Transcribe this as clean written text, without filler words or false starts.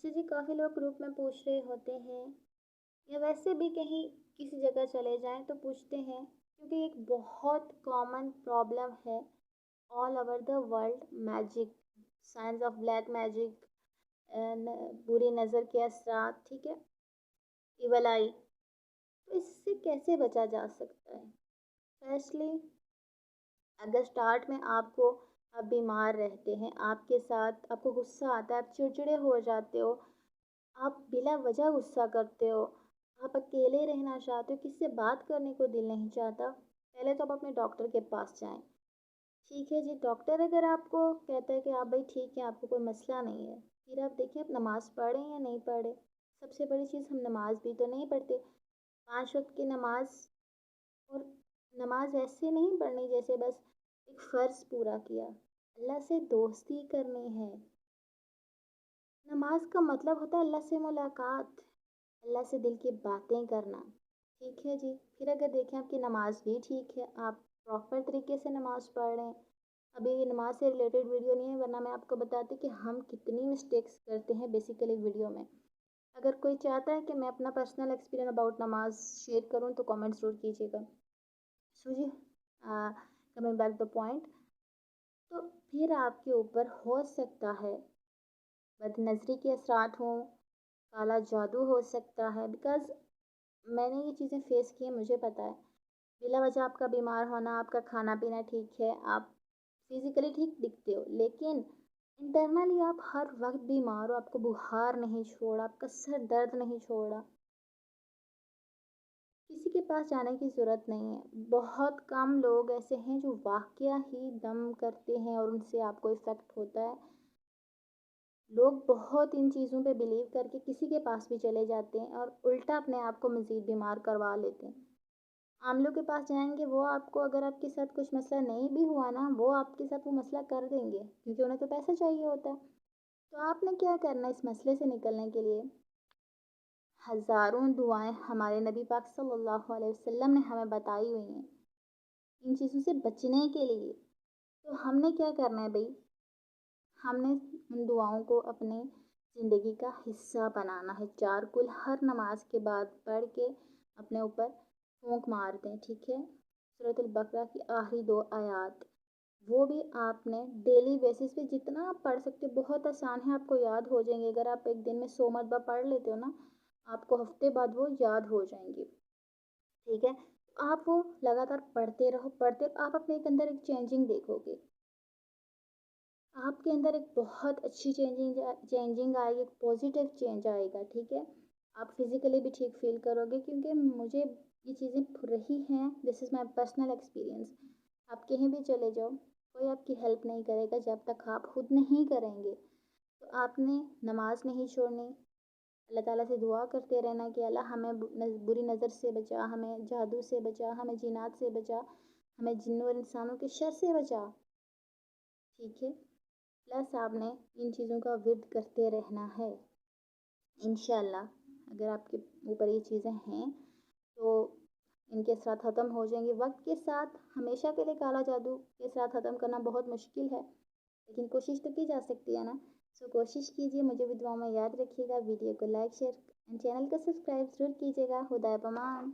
اچھا جی، کافی لوگ گروپ میں پوچھ رہے ہوتے ہیں یا ویسے بھی کہیں کسی جگہ چلے جائیں تو پوچھتے ہیں، کیونکہ ایک بہت کامن پرابلم ہے all over the world: magic, science of black magic, بری نظر کے اثرات، ٹھیک ہے، ایول آئی. تو اس سے کیسے بچا جا سکتا ہے؟ فرسٹلی، اگر اسٹارٹ میں آپ بیمار رہتے ہیں، آپ کے ساتھ آپ کو غصہ آتا ہے، آپ چڑچڑے ہو جاتے ہو، آپ بلا وجہ غصہ کرتے ہو، آپ اکیلے رہنا چاہتے ہو، کسی سے بات کرنے کو دل نہیں چاہتا، پہلے تو آپ اپنے ڈاکٹر کے پاس جائیں. ٹھیک ہے جی، ڈاکٹر اگر آپ کو کہتا ہے کہ آپ بھائی ٹھیک ہے، آپ کو کوئی مسئلہ نہیں ہے، پھر آپ دیکھیں آپ نماز پڑھ رہے ہیں یا نہیں پڑھ رہے. سب سے بڑی چیز، ہم نماز بھی تو نہیں پڑھتے. 5 وقت کی نماز، اور نماز ایسے نہیں پڑھنی جیسے بس ایک فرض پورا کیا. اللہ سے دوستی کرنی ہے. نماز کا مطلب ہوتا ہے اللہ سے ملاقات، اللہ سے دل کی باتیں کرنا. ٹھیک ہے جی، پھر اگر دیکھیں آپ کی نماز بھی ٹھیک ہے، آپ پراپر طریقے سے نماز پڑھ رہے ہیں. ابھی یہ نماز سے ریلیٹڈ ویڈیو نہیں ہے، ورنہ میں آپ کو بتاتی کہ ہم کتنی مسٹیکس کرتے ہیں بیسیکلی ویڈیو میں. اگر کوئی چاہتا ہے کہ میں اپنا پرسنل ایکسپیرینس اباؤٹ نماز شیئر کروں تو کامنٹ ضرور کیجیے گا. سو جی، کمنگ بیک دا پوائنٹ، تو پھر آپ کے اوپر ہو سکتا ہے بد نظری کے اثرات ہوں، کالا جادو ہو سکتا ہے. بیکاز میں نے یہ چیزیں فیس کی ہیں، مجھے پتہ ہے. بلا وجہ آپ کا بیمار ہونا، آپ کا کھانا پینا ٹھیک ہے، آپ فزیکلی ٹھیک دکھتے ہو، لیکن انٹرنلی آپ ہر وقت بیمار ہو، آپ کو بخار نہیں چھوڑا، آپ کا سر درد نہیں چھوڑا. کسی کے پاس جانے کی ضرورت نہیں ہے. بہت کم لوگ ایسے ہیں جو واقعہ ہی دم کرتے ہیں اور ان سے آپ کو افیکٹ ہوتا ہے. لوگ بہت ان چیزوں پہ بلیو کر کے کسی کے پاس بھی چلے جاتے ہیں اور الٹا اپنے آپ کو مزید بیمار کروا لیتے ہیں. عاملوں کے پاس جائیں گے، وہ آپ کو، اگر آپ کے ساتھ کچھ مسئلہ نہیں بھی ہوا نا، وہ آپ کے ساتھ وہ مسئلہ کر دیں گے، کیونکہ انہیں تو پیسہ چاہیے ہوتا ہے. تو آپ نے کیا کرنا ہے اس مسئلے سے نکلنے کے لیے؟ ہزاروں دعائیں ہمارے نبی پاک صلی اللہ علیہ وسلم نے ہمیں بتائی ہوئی ہیں ان چیزوں سے بچنے کے لیے. تو ہم نے کیا کرنا ہے بھائی؟ ہم نے ان دعاؤں کو اپنے زندگی کا حصہ بنانا ہے. 4 کل ہر نماز کے بعد پڑھ کے اپنے اوپر پھونک مار دیں. ٹھیک ہے، سورۃ البقرہ کی آخری 2 آیات، وہ بھی آپ نے ڈیلی بیسس پہ جتنا آپ پڑھ سکتے ہو. بہت آسان ہے، آپ کو یاد ہو جائیں گے. اگر آپ ایک دن میں 100 مرتبہ پڑھ لیتے ہو نا، آپ کو ہفتے بعد وہ یاد ہو جائیں گے. ٹھیک ہے، آپ وہ لگاتار پڑھتے رہو، آپ اپنے اندر ایک چینجنگ دیکھو گے. آپ کے اندر ایک بہت اچھی چینجنگ آئے گی، ایک پازیٹیو چینج آئے گا. ٹھیک ہے، آپ فزیکلی بھی ٹھیک فیل کرو گے، کیونکہ مجھے یہ چیزیں رہی ہیں. دس از مائی پرسنل ایکسپیرئنس. آپ کہیں بھی چلے جاؤ، کوئی آپ کی ہیلپ نہیں کرے گا جب تک آپ خود نہیں کریں گے. تو آپ نے نماز نہیں چھوڑنی، اللہ تعالیٰ سے دعا کرتے رہنا کہ اللہ ہمیں بری نظر سے بچا، ہمیں جادو سے بچا، ہمیں جنات سے بچا، ہمیں جنوں اور انسانوں کے شر سے بچا. ٹھیک ہے، پلس آپ نے ان چیزوں کا ورد کرتے رہنا ہے. انشاءاللہ اگر آپ کے اوپر یہ چیزیں ہیں تو ان کے اثرات ختم ہو جائیں گے. وقت کے ساتھ ہمیشہ کے لیے کالا جادو کے اثرات ختم کرنا بہت مشکل ہے، لیکن کوشش تو کی جا سکتی ہے نا. سو کوشش کیجیے، مجھے بھی دعاؤں میں یاد رکھیے گا. ویڈیو کو لائک، شیئر اینڈ چینل کو سبسکرائب ضرور کیجیے گا. خدا پامان.